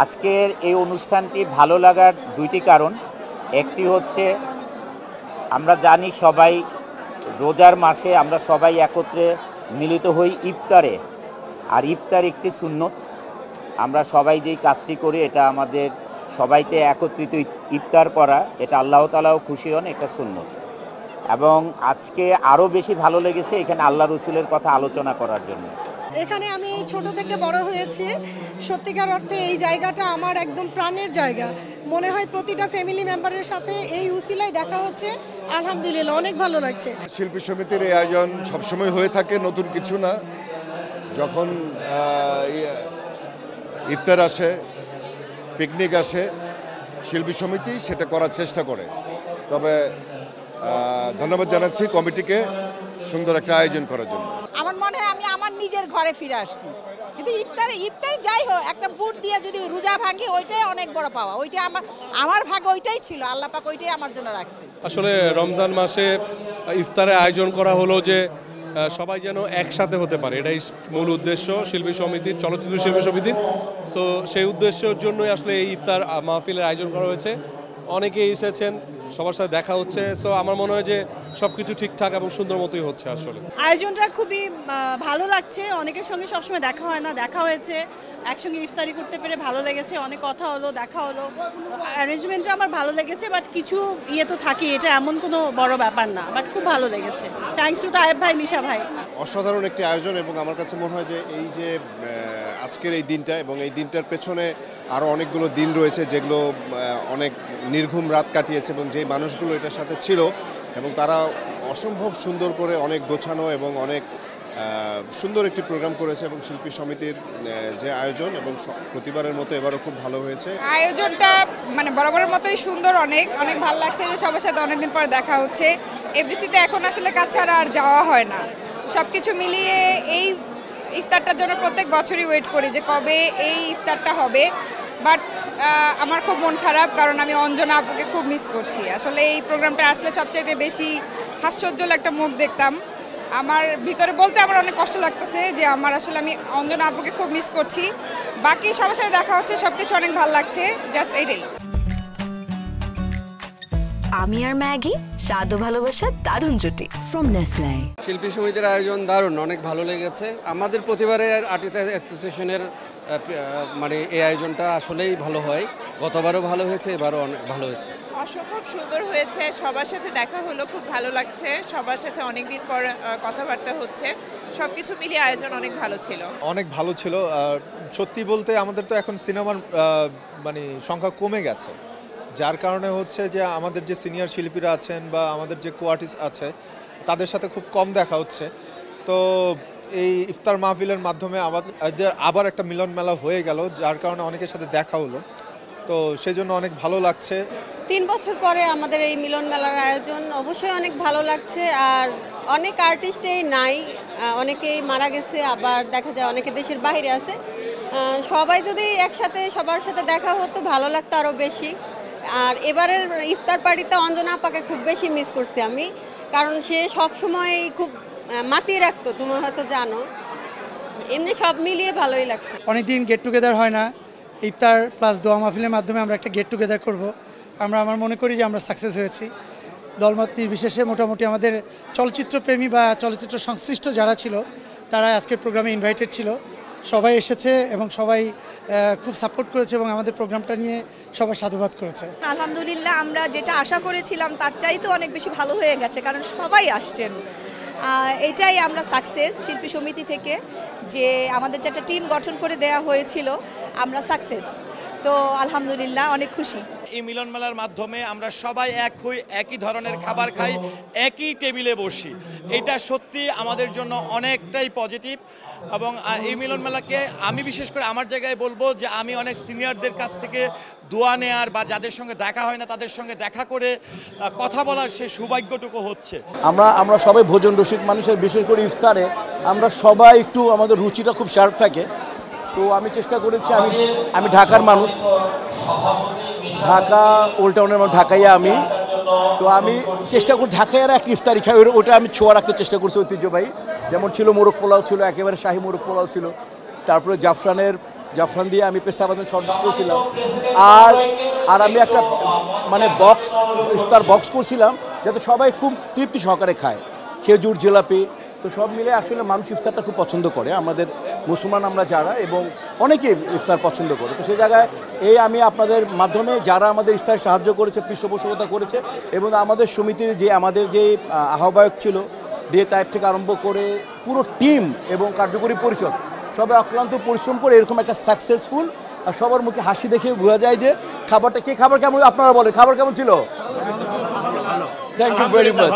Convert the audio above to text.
আজকের এই অনুষ্ঠানটি ভালো লাগার দুইটি কারণ। একটি হচ্ছে আমরা জানি সবাই রোজার মাসে আমরা সবাই একত্রে মিলিত হই ইফতারে, আর ইফতার একটি সুন্নত। আমরা সবাই যেই কাজটি করি এটা আমাদের সবাইতে একত্রিত ইফতার করা, এটা আল্লাহ তাআলাও খুশি হন, এটা সুন্নত। এবং আজকে আরও বেশি ভালো লেগেছে এখানে আল্লাহ রসুলের কথা আলোচনা করার জন্য। এখানে আমি ছোট থেকে বড় হয়েছি, সত্যিকার অর্থে এই জায়গাটা আমার একদম প্রাণের জায়গা। মনে হয় প্রতিটা ফ্যামিলি মেম্বারের সাথে এই উসিলায় দেখা হচ্ছে, আলহামদুলিল্লাহ অনেক ভালো লাগছে। শিল্পী সমিতির এই আয়োজন সবসময় হয়ে থাকে, নতুন কিছু না। যখন ইফতার আসে, পিকনিক আসে, শিল্পী সমিতি সেটা করার চেষ্টা করে। তবে ধন্যবাদ জানাচ্ছি কমিটিকে সুন্দর একটা আয়োজন করার জন্য। আমার মনে হয় আমি আমার নিজের ঘরে ফিরে আসছি, কিন্তু ইফতার যাই হোক একটা বুট দিয়ে যদি রোজা ভাঙি ওইটাই অনেক বড় পাওয়া। ওইটা আমার ভাগে ওইটাই ছিল, আল্লাহ পাক ওইটাই আমার জন্য রাখছে। আসলে রমজান মাসে ইফতারের আয়োজন করা হলো যে সবাই যেন একসাথে হতে পারে, এটাই মূল উদ্দেশ্য শিল্পী সমিতির, চলচ্চিত্র শিল্পী সমিতির। সো সেই উদ্দেশ্যের জন্যই আসলে এই ইফতার মাহফিলের আয়োজন করা হয়েছে। অনেকেই এসেছেন, সবার সাথে দেখা হচ্ছে। সো আমার মনে হয় যে সব কিছু ঠিকঠাক এবং সুন্দর মতোই হচ্ছে। আসলে আয়োজনটা খুবই ভালো লাগছে, অনেকের সঙ্গে সবসময় দেখা হয় না, দেখা হয়েছে, একসঙ্গে ইফতারি করতে পেরে ভালো লেগেছে, অনেক কথা হলো, দেখা হলো। অ্যারেঞ্জমেন্টটা আমার ভালো লেগেছে, বাট কিছু তো থাকে, এটা এমন কোনো বড় ব্যাপার না, বাট খুব ভালো লেগেছে। থ্যাঙ্কস টু তায়েব ভাই, মিশা ভাই। অসাধারণ একটি আয়োজন, এবং আমার কাছে মনে হয় যে এই যে আজকের এই দিনটা এবং এই দিনটার পেছনে আরও অনেকগুলো দিন রয়েছে যেগুলো অনেক নির্ঘুম রাত কাটিয়েছে, এবং যে মানুষগুলো এটার সাথে ছিল এবং তারা অসম্ভব সুন্দর করে অনেক গোছানো এবং অনেক সুন্দর একটি প্রোগ্রাম করেছে। এবং শিল্পী সমিতির যে আয়োজন এবং প্রতিবারের মতো এবারও খুব ভালো হয়েছে। আয়োজনটা বরাবরের মতোই সুন্দর, অনেক অনেক ভালো লাগছে যে সবার সাথে অনেকদিন পরে দেখা হচ্ছে। এফডিসিতে এখন আসলে কাজ ছাড়া আর যাওয়া হয় না। সব কিছু মিলিয়ে এই ইফতারটার জন্য প্রত্যেক বছরই ওয়েট করি যে কবে এই ইফতারটা হবে। বাট আমার খুব মন খারাপ, কারণ আমি অঞ্জনা আপুকে খুব মিস করছি। আসলে এই প্রোগ্রামটা আসলে সবচাইতে বেশি হাস্যোজ্জ্বল একটা মুখ দেখতাম। আমার ভিতরে বলতে আমার অনেক কষ্ট লাগতেছে যে আমি অঞ্জনা আপুকে খুব মিস করছি। বাকি সবার সাথে দেখা হচ্ছে, সব কিছু অনেক ভালো লাগছে, জাস্ট এইটাই। আমি আর ম্যাগি, স্বাদ ও ভালোবাসার দারুণ জুটি ফ্রম নেসলে। শিল্পী সমিতির আয়োজন দারুণ, অনেক ভালো লেগেছে। আমাদের প্রতিবারের আর্টিস্ট অ্যাসোসিয়েশনের এই আয়োজনটা আসলেই ভালো হয়। গতবারও ভালো হয়েছে, এবারও অনেক ভালো হয়েছে। অসম্ভব সুন্দর হয়েছে, সবার সাথে দেখা হলো, খুব ভালো লাগছে। সবার সাথে অনেকদিন পর কথাবার্তা হচ্ছে, সব কিছু মিলিয়ে আয়োজন অনেক ভালো ছিল। অনেক ভালো ছিল। সত্যি বলতে আমাদের তো এখন সিনেমার সংখ্যা কমে গেছে, যার কারণে হচ্ছে যে আমাদের যে সিনিয়র শিল্পীরা আছেন বা আমাদের যে কোয়ার্টিস্ট আছে তাদের সাথে খুব কম দেখা হচ্ছে। তো এই ইফতার মাহফিলের মাধ্যমে আবার একটা মিলন মেলা হয়ে গেল, যার কারণে অনেকের সাথে দেখা হলো। তো সেই জন্য অনেক ভালো লাগছে। 3 বছর পরে আমাদের এই মিলন মেলার আয়োজন অবশ্যই অনেক ভালো লাগছে। আর অনেক আর্টিস্টেই নাই, অনেকেই মারা গেছে, আবার দেখা যায় অনেকে দেশের বাইরে আছে। সবাই যদি একসাথে সবার সাথে দেখা হতো ভালো লাগতো আরও বেশি। আর এবারের ইফতার পার্টিতে অঞ্জনা আপাকে খুব বেশি মিস করছি আমি, কারণ সে সবসময় খুব মাতিয়ে রাখতো, তুমি হয়তো জানো। এমনি সব মিলিয়ে ভালোই লাগছে। অনেকদিন গেট টুগেদার হয় না, ইফতার প্লাস দোয়া মাহফিলের মাধ্যমে আমরা একটা গেট টুগেদার করব। আমার মনে করি যে আমরা সাকসেস হয়েছি। দলমত নির্বিশেষে মোটামুটি আমাদের চলচ্চিত্রপ্রেমী বা চলচ্চিত্র সংশ্লিষ্ট যারা ছিল তারা আজকের প্রোগ্রামে ইনভাইটেড ছিল। সবাই এসেছে এবং সবাই খুব সাপোর্ট করেছে এবং আমাদের প্রোগ্রামটা নিয়ে সবাই সাধুবাদ করেছে। আলহামদুলিল্লাহ, আমরা যেটা আশা করেছিলাম তার চাইতে অনেক বেশি ভালো হয়ে গেছে, কারণ সবাই আসছেন। এটাই আমরা সাকসেস শিল্পী সমিতি থেকে, যে আমাদের যে একটা টিম গঠন করে দেয়া হয়েছিল, আমরা সাকসেস। তো আলহামদুলিল্লাহ, অনেক খুশি। এই মিলন মেলার মাধ্যমে আমরা সবাই এক হই, একই ধরনের খাবার খাই, একই টেবিলে বসি। এটা সত্যি আমাদের জন্য অনেকটাই পজিটিভ। এবং এই মিলন মেলাকে আমি বিশেষ করে আমার জায়গায় বলবো যে আমি অনেক সিনিয়রদের কাছ থেকে দোয়া নেয়ার বা যাদের সঙ্গে দেখা হয় না তাদের সঙ্গে দেখা করে কথা বলার সে সৌভাগ্যটুকু হচ্ছে। আমরা সবাই ভোজন রসিক মানুষের, বিশেষ করে ইফতারে আমরা সবাই একটু আমাদের রুচিটা খুব শার্প থাকে। তো আমি চেষ্টা করেছি, আমি ঢাকার মানুষ, ঢাকা ওল্ড টাউনের মানুষ, ঢাকাইয়া আমি। তো আমি চেষ্টা করি ঢাকাইয়ার একটা ইফতারি খাই, ওটা আমি ছোঁয়া রাখতে চেষ্টা করছি ঐতিহ্যবাহী। যেমন ছিল মোরগ পোলাও, ছিল একেবারে শাহী মোরগ পোলাও ছিল, তারপরে জাফরানের জাফরান দিয়ে আমি পেস্তা বাদাম শরবত করেছিলাম, আর আমি একটা মানে ইফতার বক্স করছিলাম যাতে সবাই খুব তৃপ্তি সহকারে খায়, খেজুর, জিলাপি। তো সব মিলে আসলে মানুষ ইফতারটা খুব পছন্দ করে, আমাদের মুসলমান আমরা যারা, এবং অনেকে ইফতার পছন্দ করে। তো সেই জায়গায় আমি আপনাদের মাধ্যমে যারা আমাদের ইফতারে সাহায্য করেছে, পৃষ্ঠপোষকতা করেছে, এবং আমাদের সমিতির আমাদের যে আহ্বায়ক ছিল ডিএ তাইব থেকে আরম্ভ করে পুরো টিম এবং কার্যকরী পরিষদ সবাই অক্লান্ত পরিশ্রম করে এরকম একটা সাকসেসফুল, আর সবার মুখে হাসি দেখে বোঝা যায় যে খাবার কেমন, আপনারা বলেন খাবার কেমন ছিল? Thank you very much.